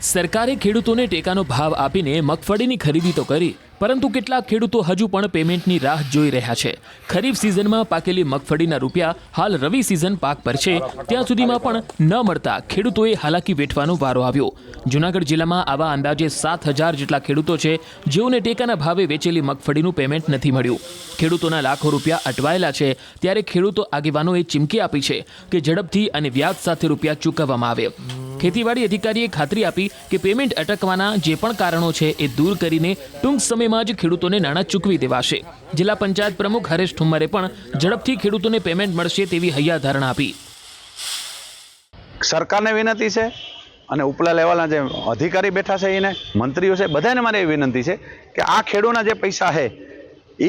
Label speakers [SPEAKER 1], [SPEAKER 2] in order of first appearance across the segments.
[SPEAKER 1] સરકારે ખેડૂતોને ટેકાનો ભાવ આપીને મગફળીની ખરીદી તો કરી, પરંતુ કેટલાક ખેડૂતો હજુ પણ પેમેન્ટની રાહ જોઈ રહ્યા છે। ખરીફ સિઝનમાં પાકેલી મગફળીના રૂપિયા હાલ રવિ સિઝન પાક પર છે, ત્યાં સુધીમાં પણ ન મળતા ખેડૂતોએ હાલાકી વેઠવાનો વારો આવ્યો। જૂનાગઢ જિલ્લામાં આવા અંદાજે 7,000 જેટલા ખેડૂતો છે, જેઓને ટેકાના ભાવે વેચેલી મગફળીનું પેમેન્ટ નથી મળ્યું। ખેડૂતોના લાખો રૂપિયા અટવાયેલા છે, ત્યારે ખેડૂતો આગેવાનોએ ચીમકી આપી છે કે ઝડપથી અને વ્યાજ સાથે રૂપિયા ચૂકવવામાં આવે। ખેતીવાડી અધિકારીએ ખાતરી આપી કે પેમેન્ટ અટકવાના જે પણ કારણો છે એ દૂર કરીને ટૂંક સમયમાં જ ખેડૂતોને નાણાં ચૂકવી દેવાશે। જિલ્લા પંચાયત પ્રમુખ હરેશ ઠુમ્મરે પણ ઝડપથી ખેડૂતોને પેમેન્ટ મળશે તેવી હૈયાધારણા આપી।
[SPEAKER 2] સરકારને વિનંતી છે અને ઉપલા લેવલના જે અધિકારી બેઠા છે એને મંત્રીઓ છે બધાને મારે એવી વિનંતી છે કે આ ખેડૂતના જે પૈસા છે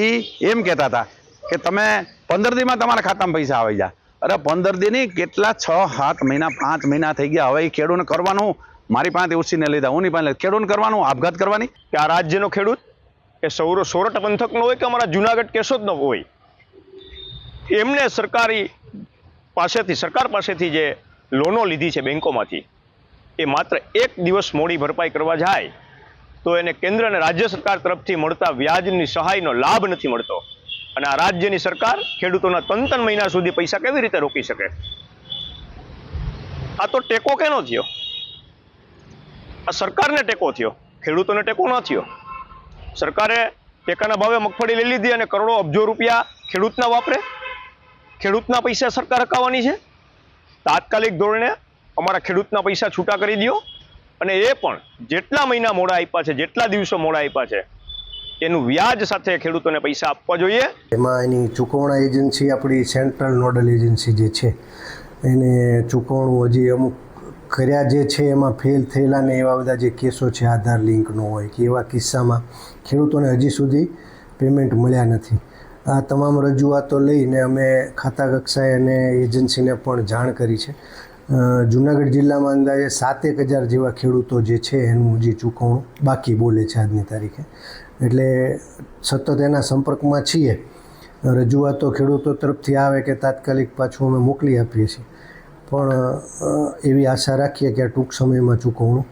[SPEAKER 2] એ એમ કહેતા હતા કે તમે 15 દીમાં તમારા ખાતામાં પૈસા આવી જાય। અરે 15 દી નહીં, કેટલા 6-7 મહિના 5 મહિના થઈ ગયા। હવે એ ખેડૂતને કરવાનું, મારી પાસે ઉછીને લીધા, હું ની પાસે ખેડૂતને કરવાનું, આપઘાત કરવાની।
[SPEAKER 3] કે આ રાજ્યનો ખેડૂત એ સોરઠ પંથકનો હોય કે અમારા જુનાગઢ કેશોદનો હોય, એમને સરકાર પાસેથી જે લોનો લીધી છે બેંકોમાંથી, એ માત્ર 1 દિવસ મોડી ભરપાઈ કરવા જાય તો એને કેન્દ્ર અને રાજ્ય સરકાર તરફથી મળતા વ્યાજની સહાયનો લાભ નથી મળતો। અને આ રાજ્યની સરકાર ખેડૂતોના 3 મહિના સુધી પૈસા કેવી રીતે રોકી શકે? આ તો ટેકો કેનો થયો? આ સરકારને ટેકો થયો, ખેડૂતોને ટેકો ન થયો। સરકારે ટેકાના ભાવે મગફળી લઈ લીધી અને કરોડો અબજો રૂપિયા ખેડૂતના વાપરે, ખેડૂતના પૈસા સરકાર હકાવવાની છે। તાત્કાલિક ધોરણે અમારા ખેડૂતના પૈસા છૂટા કરી દો, અને એ પણ જેટલા મહિના મોડા આપ્યા છે, જેટલા દિવસો મોડા આપ્યા છે, એનું વ્યાજ સાથે ખેડૂતોને પૈસા આપવા જોઈએ।
[SPEAKER 4] એમાં એની ચૂકવણા એજન્સી આપણી સેન્ટ્રલ નોડલ એજન્સી જે છે એને ચૂકવણું હજી અમુક કર્યા જે છે એમાં ફેલ થયેલા ને એવા બધા જે કેસો છે આધાર લિંક ન હોય કે એવા કિસ્સામાં ખેડૂતોને હજી સુધી પેમેન્ટ મળ્યા નથી। આ તમામ રજૂઆતો લઈને અમે ખાતા કક્ષાએ અને એજન્સીને પણ જાણ કરી છે। જૂનાગઢ જિલ્લામાં અંદાજે 7,000 જેવા ખેડૂતો જે છે એનું હજી ચૂકવણું બાકી બોલે છે આજની તારીખે। એટલે સતત એના સંપર્કમાં છીએ। રજૂઆતો ખેડૂતો તરફથી આવે કે તાત્કાલિક પાછું અમે મોકલી આપીએ છીએ, પણ એવી આશા રાખીએ કે આ ટૂંક સમયમાં ચૂકવણું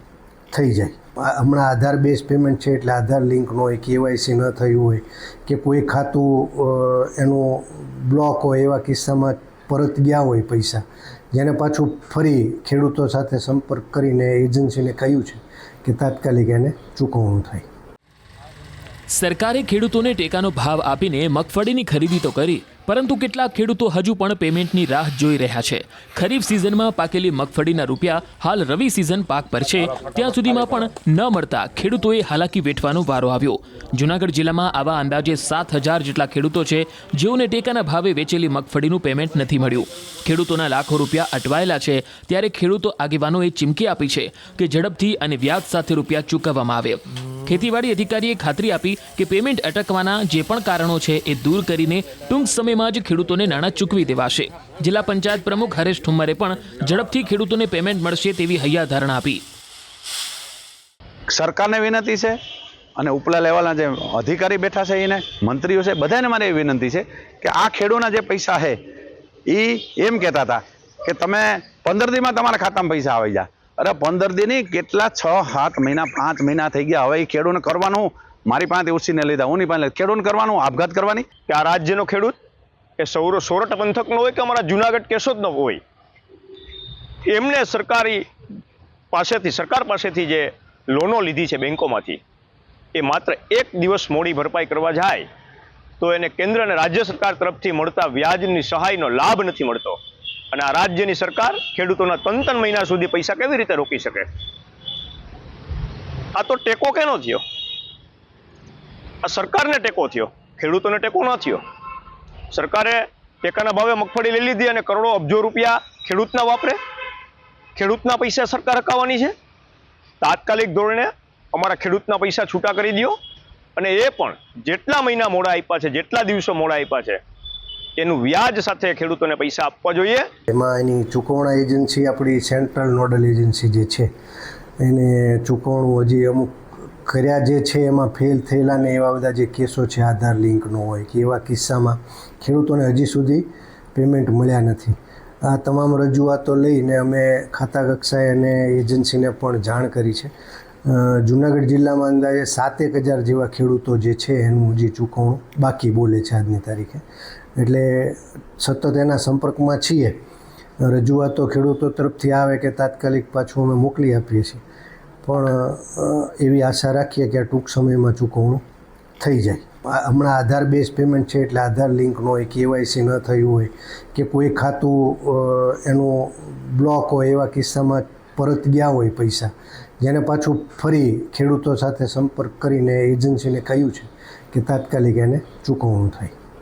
[SPEAKER 4] થઈ જાય। હમણાં આધાર બેઝ પેમેન્ટ છે એટલે આધાર લિંક ન હોય, KYC ન થયું હોય કે કોઈ ખાતું એનું બ્લોક હોય, એવા કિસ્સામાં પરત ગયા હોય પૈસા, જેને પાછું ફરી ખેડૂતો સાથે સંપર્ક કરીને એજન્સીને કહ્યું છે કે તાત્કાલિક એને ચૂકવણું થાય।
[SPEAKER 1] સરકારે ખેડૂતોને ટેકાનો ભાવ આપીને મગફળીની ખરીદી તો કરી, પરંતુ કેટલાક ખેડૂતો હજુ પણ પેમેન્ટની રાહ જોઈ રહ્યા છે। ખરીફ સિઝનમાં પાકેલી મગફળીના રૂપિયા હાલ રવિ સિઝન પાક પર છે, ત્યાં સુધીમાં પણ ન મળતા ખેડૂતોએ હાલાકી વેઠવાનો વારો આવ્યો। જૂનાગઢ જિલ્લામાં આવા અંદાજે 7,000 જેટલા ખેડૂતો છે, જેઓને ટેકાના ભાવે વેચેલી મગફળીનું પેમેન્ટ નથી મળ્યું। ખેડૂતોના લાખો રૂપિયા અટવાયેલા છે, ત્યારે ખેડૂતો આગેવાનોએ ચીમકી આપી છે કે ઝડપથી અને વ્યાજ સાથે રૂપિયા ચૂકવવામાં આવે। ખેતીવાડી અધિકારીએ ખાતરી આપી કે પેમેન્ટ અટકવાના જે પણ કારણો છે એ દૂર કરીને ટૂંક સમયમાં જ ખેડૂતોને નાણાં ચૂકવી દેવાશે। જિલ્લા પંચાયત પ્રમુખ હરેશ ઠુમ્મરે પણ ઝડપથી ખેડૂતોને પેમેન્ટ મળશે તેવી હૈયાધારણા આપી।
[SPEAKER 2] સરકારને વિનંતી છે અને ઉપલા લેવલના જે અધિકારી બેઠા છે એને મંત્રીઓ છે બધાને મારે એવી વિનંતી છે કે આ ખેડૂતના જે પૈસા છે એ એમ કહેતા હતા કે તમે 15 દીમાં તમારા ખાતામાં પૈસા આવી જાય। અરે 15 દી નહીં, કેટલા 6-7 મહિના 5 મહિના થઈ ગયા। હવે એ ખેડૂતને કરવાનું, મારી પાસે ઉછીને લીધા, હું ની પાસે ખેડૂતને કરવાનું, આપઘાત કરવાની।
[SPEAKER 3] કે આ રાજ્યનો ખેડૂત એ સોરઠ પંથકનો હોય કે અમારા જુનાગઢ કેશોદનો હોય, એમને સરકાર પાસેથી જે લોનો લીધી છે બેંકોમાંથી, એ માત્ર 1 દિવસ મોડી ભરપાઈ કરવા જાય તો એને કેન્દ્ર અને રાજ્ય સરકાર તરફથી મળતા વ્યાજની સહાયનો લાભ નથી મળતો। અને આ રાજ્યની સરકાર ખેડૂતોના 3 મહિના સુધી પૈસા કેવી રીતે રોકી શકે? આ તો ટેકો કેનો થયો? આ સરકારને ટેકો થયો, ખેડૂતોને ટેકો ન થયો। સરકારે ટેકાના ભાવે મગફળી લઈ લીધી અને કરોડો અબજો રૂપિયા ખેડૂતના વાપરે, ખેડૂતના પૈસા સરકાર હકાવવાની છે। તાત્કાલિક ધોરણે અમારા ખેડૂતના પૈસા છૂટા કરી દો, અને એ પણ જેટલા મહિના મોડા આપ્યા છે, જેટલા દિવસો મોડા આપ્યા છે, એનું વ્યાજ સાથે ખેડૂતોને પૈસા આપવા જોઈએ।
[SPEAKER 4] એમાં એની ચૂકવણા એજન્સી આપણી સેન્ટ્રલ નોડલ એજન્સી જે છે એને ચૂકવણું હજી અમુક કર્યા જે છે એમાં ફેલ થયેલા ને એવા બધા જે કેસો છે આધાર લિંક ન હોય કે એવા કિસ્સામાં ખેડૂતોને હજી સુધી પેમેન્ટ મળ્યા નથી। આ તમામ રજૂઆતો લઈને અમે ખાતા કક્ષાએ અને એજન્સીને પણ જાણ કરી છે. જૂનાગઢ જિલ્લામાં અંદાજે 7,000 જેવા ખેડૂતો જે છે એનું હજી ચૂકવણું બાકી બોલે છે આજની તારીખે. એટલે સતત એના સંપર્કમાં છીએ. રજૂઆતો ખેડૂતો તરફથી આવે કે તાત્કાલિક પાછું અમે મોકલી આપીએ છીએ, પણ એવી આશા રાખીએ કે આ ટૂંક સમયમાં ચૂકવણું થઈ જાય. હમણાં આધાર બેઝ પેમેન્ટ છે એટલે આધાર લિંક ન હોય, KYC ન થયું હોય કે કોઈ ખાતું એનું બ્લોક હોય, એવા કિસ્સામાં પરત ગયા હોય પૈસા, જેને પાછું ફરી ખેડૂતો સાથે સંપર્ક કરીને એજન્સીને કહ્યું છે કે તાત્કાલિક એને ચૂકવણું થાય.